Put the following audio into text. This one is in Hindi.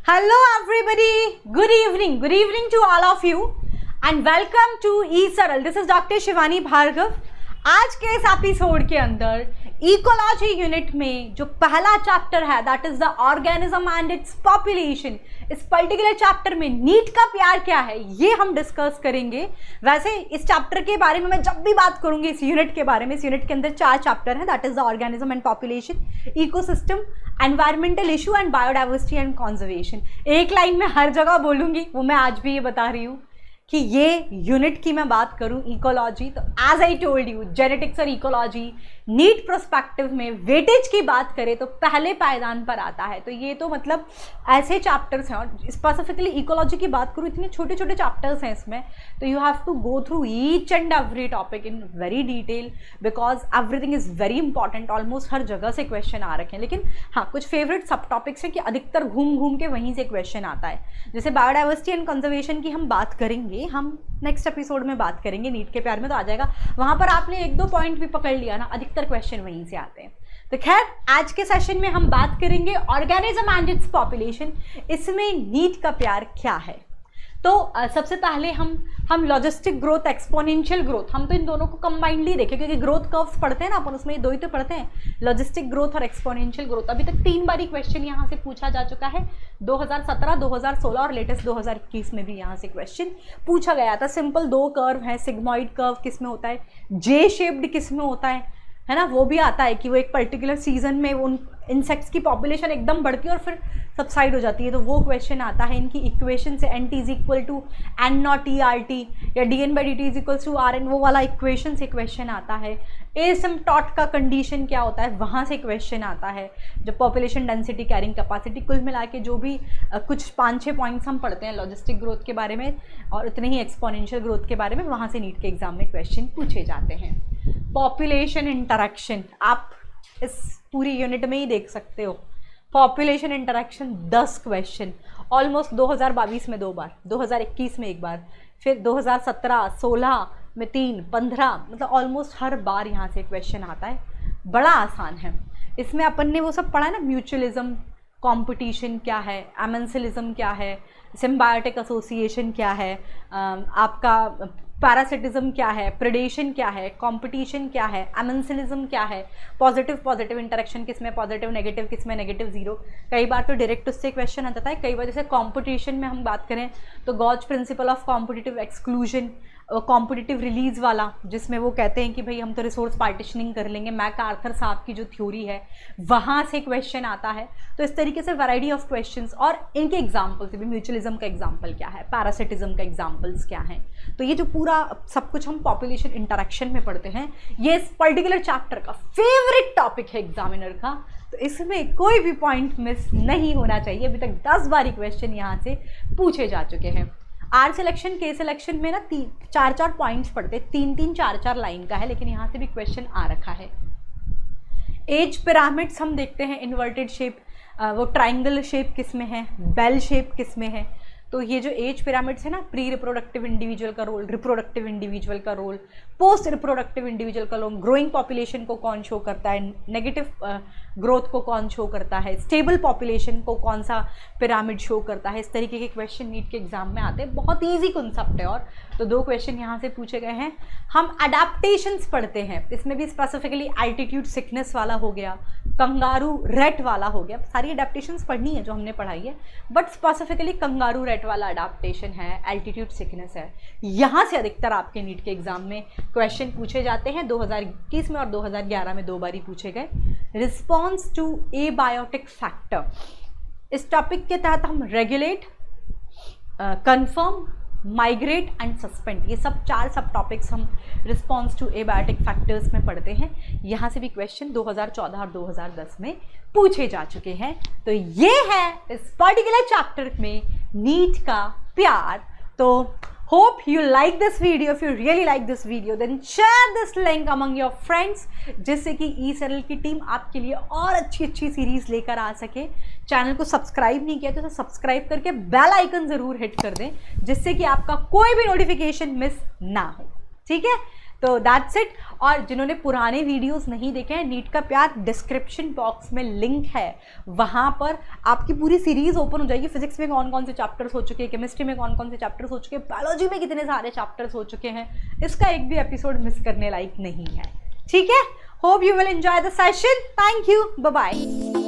Hello everybody, good evening to all of you and welcome to eSaral. This is Dr. Shivani Bhargava. आज के इस एपिसोड के अंदर इकोलॉजी यूनिट में जो पहला चैप्टर है that is the organism and its population, इस पर्टिकुलर चैप्टर में नीट का प्यार क्या है ये हम डिस्कस करेंगे। वैसे इस चैप्टर के बारे में मैं जब भी बात करूंगी इस यूनिट के बारे में, इस यूनिट के अंदर 4 चैप्टर हैं that is the organism and population, ecosystem, environmental issue and biodiversity and conservation. एक लाइन में हर जगह बोलूंगी, वो मैं आज भी ये बता रही हूँ कि ये यूनिट की मैं बात करूं इकोलॉजी, तो as I told you genetics और इकोलॉजी नीट प्रोस्पेक्टिव में वेटेज की बात करें तो पहले पायदान पर आता है। तो ये तो मतलब ऐसे चैप्टर्स हैं, और स्पेसिफिकली इकोलॉजी की बात करूं इतने छोटे छोटे चैप्टर्स हैं इसमें, तो you have to go through each and every topic in very detail because everything is very important. Almost हर जगह से क्वेश्चन आ रखे हैं, लेकिन हाँ कुछ फेवरेट सब टॉपिक्स हैं कि अधिकतर घूम घूम के वहीं से क्वेश्चन आता है। जैसे बायोडाइवर्सिटी एंड कंजर्वेशन की हम बात करेंगे, हम नेक्स्ट एपिसोड में बात करेंगे, नीट के प्यार में तो आ जाएगा, वहां पर आपने 1-2 पॉइंट भी पकड़ लिया ना, अधिकतर क्वेश्चन वहीं से आते हैं। तो खैर आज के सेशन में हम बात करेंगे ऑर्गेनिज्म एंड इट्स पॉपुलेशन, इसमें नीट का प्यार क्या है। तो सबसे पहले हम लॉजिस्टिक ग्रोथ, एक्सपोनेंशियल ग्रोथ, हम तो इन दोनों को कंबाइंडली देखें क्योंकि ग्रोथ कर्व्स पढ़ते हैं ना अपन, उसमें ये दो ही तो पढ़ते हैं, लॉजिस्टिक ग्रोथ और एक्सपोनेंशियल ग्रोथ। अभी तक 3 बारी क्वेश्चन यहाँ से पूछा जा चुका है, 2017, 2016 और लेटेस्ट 2021 में भी यहाँ से क्वेश्चन पूछा गया था। सिंपल 2 कर्व है, सिग्मॉइड कर्व किस में होता है, जे शेप्ड किस में होता है ना, वो भी आता है कि वो एक पर्टिकुलर सीजन में उन इंसेक्ट्स की पॉपुलेशन एकदम बढ़ती है और फिर सबसाइड हो जाती है, तो वो क्वेश्चन आता है। इनकी इक्वेशन से N T is equal to N naught E R T या D N by D T is equal to R N, वो वाला इक्वेशन से क्वेश्चन आता है। एसिम्प्टोट का कंडीशन क्या होता है, वहाँ से क्वेश्चन आता है। जब पॉपुलेशन डेंसिटी, कैरिंग कैपेसिटी, कुल मिला के जो भी कुछ 5-6 पॉइंट्स हम पढ़ते हैं लॉजिस्टिक ग्रोथ के बारे में और उतने ही एक्सपोनेंशियल ग्रोथ के बारे में, वहाँ से नीट के एग्जाम में क्वेश्चन पूछे जाते हैं। पॉपुलेशन इंटरेक्शन आप इस पूरी यूनिट में ही देख सकते हो, पॉपुलेशन इंटरेक्शन 10 क्वेश्चन, ऑलमोस्ट 2022 में 2 बार, 2021 में 1 बार, फिर 2017, 16 में 3, 15, मतलब ऑलमोस्ट हर बार यहाँ से क्वेश्चन आता है। बड़ा आसान है। इसमें अपन ने वो सब पढ़ा है ना, म्यूचुअलिज्म, कंपटीशन क्या है, एमेंसिलिज्म क्या है, सिम्बायोटिक एसोसिएशन क्या है, आपका पैरासिटिज्म क्या है, प्रेडेशन क्या है, कंपटीशन क्या है, एमेंसिलिज्म क्या है, पॉजिटिव इंटरेक्शन किसमें, पॉजिटिव नेगेटिव किसमें, नेगेटिव जीरो। कई बार तो डायरेक्ट उससे क्वेश्चन आता है, कई बार जैसे कंपटीशन में हम बात करें तो Gause principle of competitive exclusion, competitive release वाला, जिसमें वो कहते हैं कि भाई हम तो रिसोर्स पार्टीशनिंग कर लेंगे, मैकआर्थर साहब की जो थ्योरी है वहाँ से क्वेश्चन आता है। तो इस तरीके से वैरायटी ऑफ क्वेश्चंस, और इनके एग्जाम्पल से भी, म्यूचुअलिज्म का एग्जाम्पल क्या है, पैरासिटिज्म का एग्जाम्पल्स क्या हैं। तो ये जो पूरा सब कुछ हम पॉपुलेशन इंटरेक्शन में पढ़ते हैं, ये इस पर्टिकुलर चैप्टर का फेवरेट टॉपिक है एग्जामिनर का, तो इसमें कोई भी पॉइंट मिस नहीं होना चाहिए। अभी तक 10 बारी क्वेश्चन यहाँ से पूछे जा चुके हैं। आर सिलेक्शन, के सिलेक्शन में ना 4-4 पॉइंट्स पढ़ते, 3-3, 4-4 लाइन का है, लेकिन यहाँ से भी क्वेश्चन आ रखा है। एज पिरामिड्स हम देखते हैं, इन्वर्टेड शेप, वो ट्राइंगल शेप किस में है, बेल शेप किस में है। तो ये जो एज पिरामिड्स है ना, प्री रिप्रोडक्टिव इंडिविजुअल का रोल, रिप्रोडक्टिव इंडिविजुअल का रोल, पोस्ट रिप्रोडक्टिव इंडिविजुअल का रोल, ग्रोइंग पॉपुलेशन को कौन शो करता है, नेगेटिव ग्रोथ को कौन शो करता है, स्टेबल पॉपुलेशन को कौन सा पिरामिड शो करता है, इस तरीके के क्वेश्चन नीट के एग्जाम में आते हैं। बहुत ईजी कॉन्सेप्ट है। और तो 2 क्वेश्चन यहाँ से पूछे गए हैं। हम अडेप्टेशंस पढ़ते हैं, इसमें भी स्पेसिफिकली एल्टीट्यूड सिकनेस वाला हो गया, कंगारू रेट वाला हो गया, सारी अडेप्टेशंस पढ़नी है जो हमने पढ़ाई है, बट स्पेसिफिकली कंगारू रेट वाला अडेप्टेशन है, एल्टीट्यूड सिकनेस है। यहाँ से अधिकतर आपके नीट के एग्जाम में क्वेश्चन पूछे जाते हैं। 2021 में और 2011 में 2 बारी पूछे गए। रिस्पॉन्स टू एबायोटिक फैक्टर, इस टॉपिक के तहत हम regulate, confirm, migrate and suspend, ये सब 4 सब टॉपिक्स हम रिस्पॉन्स टू एबायोटिक फैक्टर्स में पढ़ते हैं। यहाँ से भी क्वेश्चन 2014 और 2010 में पूछे जा चुके हैं। तो ये है इस पर्टिकुलर चैप्टर में नीट का प्यार। तो hope you like this video. If you really like this video then share this link among your friends, जिससे कि eSaral की टीम आपके लिए और अच्छी सीरीज लेकर आ सके। चैनल को सब्सक्राइब नहीं किया तो सब्सक्राइब करके बेल आइकन जरूर हिट कर दें, जिससे कि आपका कोई भी नोटिफिकेशन मिस ना हो। ठीक है, तो दैट्स इट। और जिन्होंने पुराने वीडियोस नहीं देखे हैं, नीट का प्यार, डिस्क्रिप्शन बॉक्स में लिंक है, वहाँ पर आपकी पूरी सीरीज ओपन हो जाएगी। फिजिक्स में कौन कौन से चैप्टर्स हो चुके हैं, केमिस्ट्री में कौन कौन से चैप्टर्स हो चुके हैं, बायोलॉजी में कितने सारे चैप्टर्स हो चुके हैं, इसका एक भी एपिसोड मिस करने लायक नहीं है। ठीक है, hope you will enjoy the session. Thank you, bye bye.